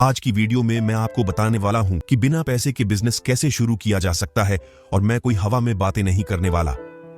आज की वीडियो में मैं आपको बताने वाला हूं कि बिना पैसे के बिजनेस कैसे शुरू किया जा सकता है। और मैं कोई हवा में बातें नहीं करने वाला।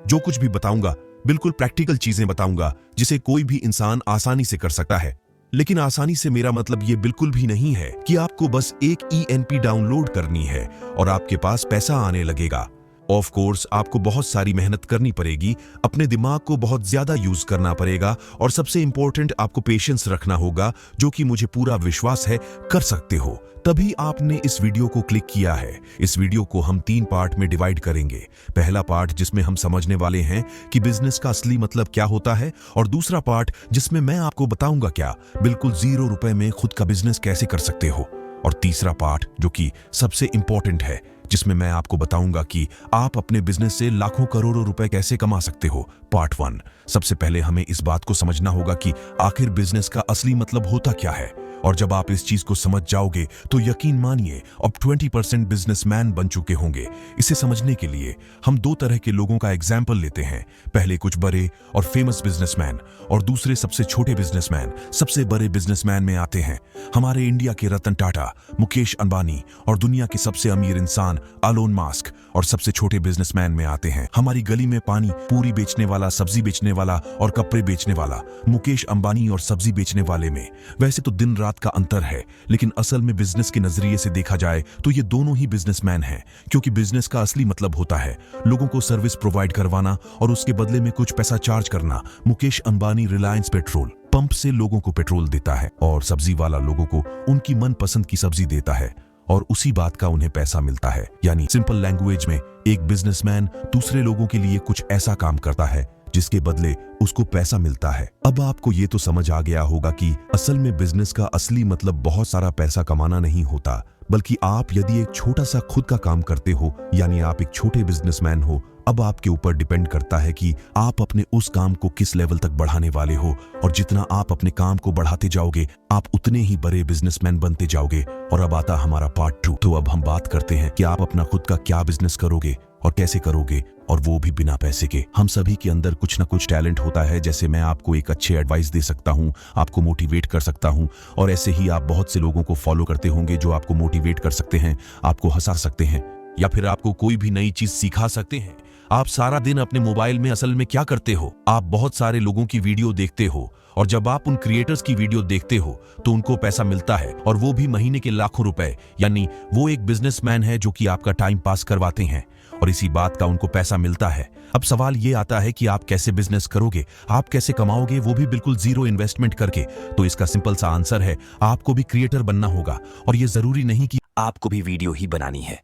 जो कुछ भी बताऊंगा बिल्कुल प्रैक्टिकल चीजें बताऊंगा जिसे कोई भी इंसान आसानी से कर सकता है। लेकिन आसानी से मेरा मतलब ये बिल्कुल भी नहीं है कि आपको बस एक ENP डाउनलोड करनी है और आपके पास पैसा आने लगेगा। ऑफ कोर्स आपको बहुत सारी मेहनत करनी पड़ेगी, अपने दिमाग को बहुत ज्यादा यूज करना पड़ेगा और सबसे इंपॉर्टेंट आपको पेशेंस रखना होगा, जो कि मुझे पूरा विश्वास है कर सकते हो। तभी आपने इस वीडियो को क्लिक किया है। इस वीडियो को हम 3 पार्ट में डिवाइड करेंगे। पहला पार्ट जिसमें हम समझने वाले हैं कि बिजनेस का असली मतलब क्या होता है, और दूसरा पार्ट जिसमें मैं आपको बताऊंगा क्या बिल्कुल 0 रुपए में खुद का बिजनेस कैसे कर सकते हो, और तीसरा पार्ट जो कि सबसे इंपॉर्टेंट है जिसमें मैं आपको बताऊंगा कि आप अपने बिजनेस से लाखों करोड़ों रुपए कैसे कमा सकते हो। पार्ट 1। सबसे पहले हमें इस बात को समझना होगा कि आखिर बिजनेस का असली मतलब होता क्या है, और जब आप इस चीज को समझ जाओगे तो यकीन मानिए अब 20% बिजनेसमैन बन चुके होंगे। इसे समझने के लिए हम 2 तरह के लोगों का एग्जाम्पल लेते हैं। पहले कुछ बड़े और फेमस बिजनेसमैन, और दूसरे सबसे छोटे बिजनेसमैन। सबसे बड़े बिजनेसमैन में आते हैं हमारे इंडिया के रतन टाटा, मुकेश अंबानी और दुनिया के सबसे अमीर इंसान एलोन मस्क। और सबसे छोटे बिजनेसमैन में आते हैं हमारी गली में पानी पूरी बेचने वाला, सब्जी बेचने वाला और कपड़े बेचने वाला मुकेश अंबानी और सब्जी बेचने वाले में वैसे तो दिन रात का अंतर है, लेकिन असल में बिजनेस के नजरिए से देखा जाए तो ये दोनों ही बिजनेसमैन हैं। क्योंकि बिजनेस का असली मतलब होता है लोगों को सर्विस प्रोवाइड करवाना और उसके बदले में कुछ पैसा चार्ज करना। मुकेश अंबानी रिलायंस पेट्रोल पंप से लोगों को पेट्रोल देता है और सब्जी वाला लोगों को उनकी मनपसंद की सब्जी देता है और उसी बात का उन्हें पैसा मिलता है। यानी सिंपल लैंग्वेज में एक बिजनेसमैन दूसरे लोगों के लिए कुछ ऐसा काम करता है जिसके बदले उसको पैसा मिलता है। अब आपको ये तो समझ आ गया होगा कि असल में बिजनेस का असली मतलब बहुत सारा पैसा कमाना नहीं होता, बल्कि आप यदि एक छोटा सा खुद का काम करते हो, यानी आप एक छोटे बिजनेसमैन हो, अब आपके ऊपर डिपेंड करता है कि आप अपने उस काम को किस लेवल तक बढ़ाने वाले हो। और जितना आप अपने काम को बढ़ाते जाओगे आप उतने ही बड़े बिजनेसमैन बनते जाओगे। और अब आता हमारा पार्ट 2। तो अब हम बात करते हैं कि आप अपना खुद का क्या बिजनेस करोगे और कैसे करोगे, और वो भी बिना पैसे के। हम सभी के अंदर कुछ ना कुछ टैलेंट होता है। जैसे मैं आपको एक अच्छे एडवाइस दे सकता हूँ, आपको मोटिवेट कर सकता हूँ, और ऐसे ही आप बहुत से लोगों को फॉलो करते होंगे जो आपको मोटिवेट कर सकते हैं, आपको हंसा सकते हैं, या फिर आपको कोई भी नई चीज सिखा सकते हैं। आप सारा दिन अपने मोबाइल में असल में क्या करते हो? आप बहुत सारे लोगों की वीडियो देखते हो, और जब आप उन क्रिएटर्स की वीडियो देखते हो तो उनको पैसा मिलता है, और वो भी महीने के लाखों रुपए। यानी वो एक बिजनेसमैन है जो कि आपका टाइम पास करवाते हैं और इसी बात का उनको पैसा मिलता है। अब सवाल ये आता है कि आप कैसे बिजनेस करोगे, आप कैसे कमाओगे, वो भी बिल्कुल 0 इन्वेस्टमेंट करके। तो इसका सिंपल सा आंसर है आपको भी क्रिएटर बनना होगा। और ये जरूरी नहीं कि आपको भी वीडियो ही बनानी है।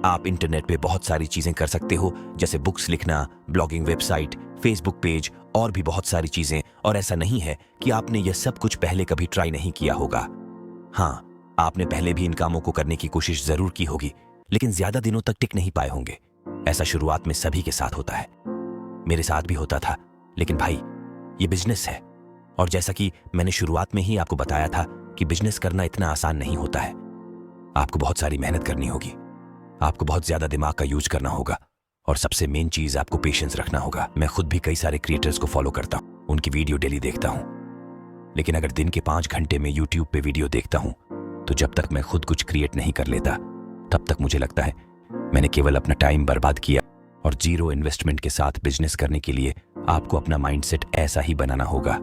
आप इंटरनेट पे बहुत सारी चीजें कर सकते हो, जैसे बुक्स लिखना, ब्लॉगिंग, वेबसाइट, फेसबुक पेज और भी बहुत सारी चीजें। और ऐसा नहीं है कि आपने यह सब कुछ पहले कभी ट्राई नहीं किया होगा। हाँ, आपने पहले भी इन कामों को करने की कोशिश जरूर की होगी, लेकिन ज्यादा दिनों तक टिक नहीं पाए होंगे। ऐसा शुरुआत में सभी के साथ होता है, मेरे साथ भी होता था। लेकिन भाई, ये बिजनेस है, और जैसा कि मैंने शुरुआत में ही आपको बताया था कि बिजनेस करना इतना आसान नहीं होता है। आपको बहुत सारी मेहनत करनी होगी, आपको बहुत ज्यादा दिमाग का यूज करना होगा, और सबसे मेन चीज आपको पेशेंस रखना होगा। मैं खुद भी कई सारे क्रिएटर्स को फॉलो करता हूं, उनकी वीडियो डेली देखता हूं, लेकिन अगर दिन के 5 घंटे में यूट्यूब पे वीडियो देखता हूं तो जब तक मैं खुद कुछ क्रिएट नहीं कर लेता तब तक मुझे लगता है मैंने केवल अपना टाइम बर्बाद किया। और 0 इन्वेस्टमेंट के साथ बिजनेस करने के लिए आपको अपना माइंडसेट ऐसा ही बनाना होगा,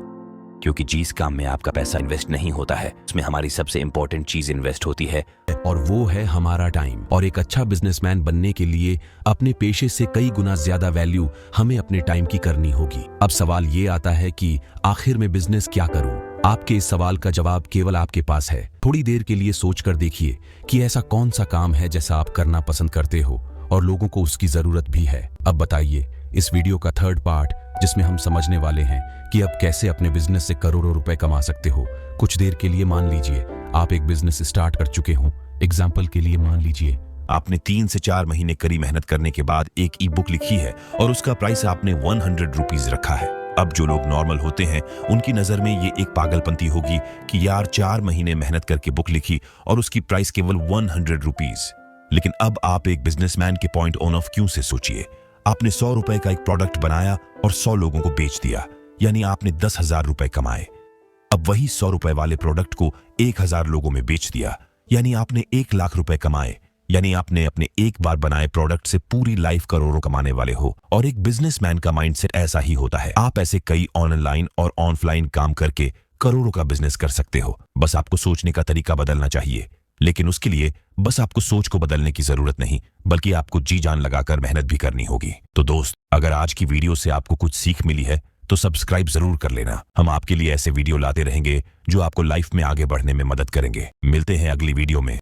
क्योंकि जिस काम में आपका पैसा इन्वेस्ट नहीं होता है उसमें हमारी सबसे इंपॉर्टेंट चीज इन्वेस्ट होती है, और वो है हमारा टाइम। और एक अच्छा बिजनेसमैन बनने के लिए अपने पेशे से कई गुना ज्यादा वैल्यू हमें अपने टाइम की करनी होगी। अब सवाल ये आता है कि आखिर में बिजनेस क्या करूं? आपके इस सवाल का जवाब केवल आपके पास है। थोड़ी देर के लिए सोच कर देखिए कि ऐसा कौन सा काम है जैसा आप करना पसंद करते हो और लोगों को उसकी जरूरत भी है। अब बताइए इस वीडियो का 3rd पार्ट, जिसमें हम समझने वाले हैं कि अब कैसे अपने बिजनेस से करोड़ों रुपए कमा सकते हो। कुछ देर के लिए मान लीजिए आप एक बिजनेस स्टार्ट कर चुके हो। एग्जाम्पल के लिए मान लीजिए आपने 3 से 4 महीने कड़ी मेहनत करने के बाद एक ई-बुक लिखी है और उसका प्राइस आपने 100 रुपीज रखा है। अब जो लोग नॉर्मल होते हैं उनकी नजर में ये एक पागलपंती होगी कि यार 4 महीने मेहनत करके बुक लिखी और उसकी प्राइस केवल 100 रुपीज। लेकिन अब आप एक बिजनेसमैन के पॉइंट ऑफ व्यू से सोचिए। आपने 100 रुपए का एक प्रोडक्ट बनाया और 100 लोगों को बेच दिया, यानी आपने 10,000 रुपए कमाए। अब वही 100 रुपए वाले प्रोडक्ट को 1000 लोगों में बेच दिया, यानी आपने 1 लाख रुपए कमाए। यानी आपने अपने एक बार बनाए प्रोडक्ट से पूरी लाइफ करोड़ों कमाने वाले हो। और एक बिजनेसमैन का माइंडसेट ऐसा ही होता है। आप ऐसे कई ऑनलाइन और ऑफलाइन काम करके करोड़ों का बिजनेस कर सकते हो। बस आपको सोचने का तरीका बदलना चाहिए। लेकिन उसके लिए बस आपको सोच को बदलने की जरूरत नहीं, बल्कि आपको जी जान लगाकर मेहनत भी करनी होगी। तो दोस्त, अगर आज की वीडियो से आपको कुछ सीख मिली है तो सब्सक्राइब जरूर कर लेना। हम आपके लिए ऐसे वीडियो लाते रहेंगे जो आपको लाइफ में आगे बढ़ने में मदद करेंगे। मिलते हैं अगली वीडियो में।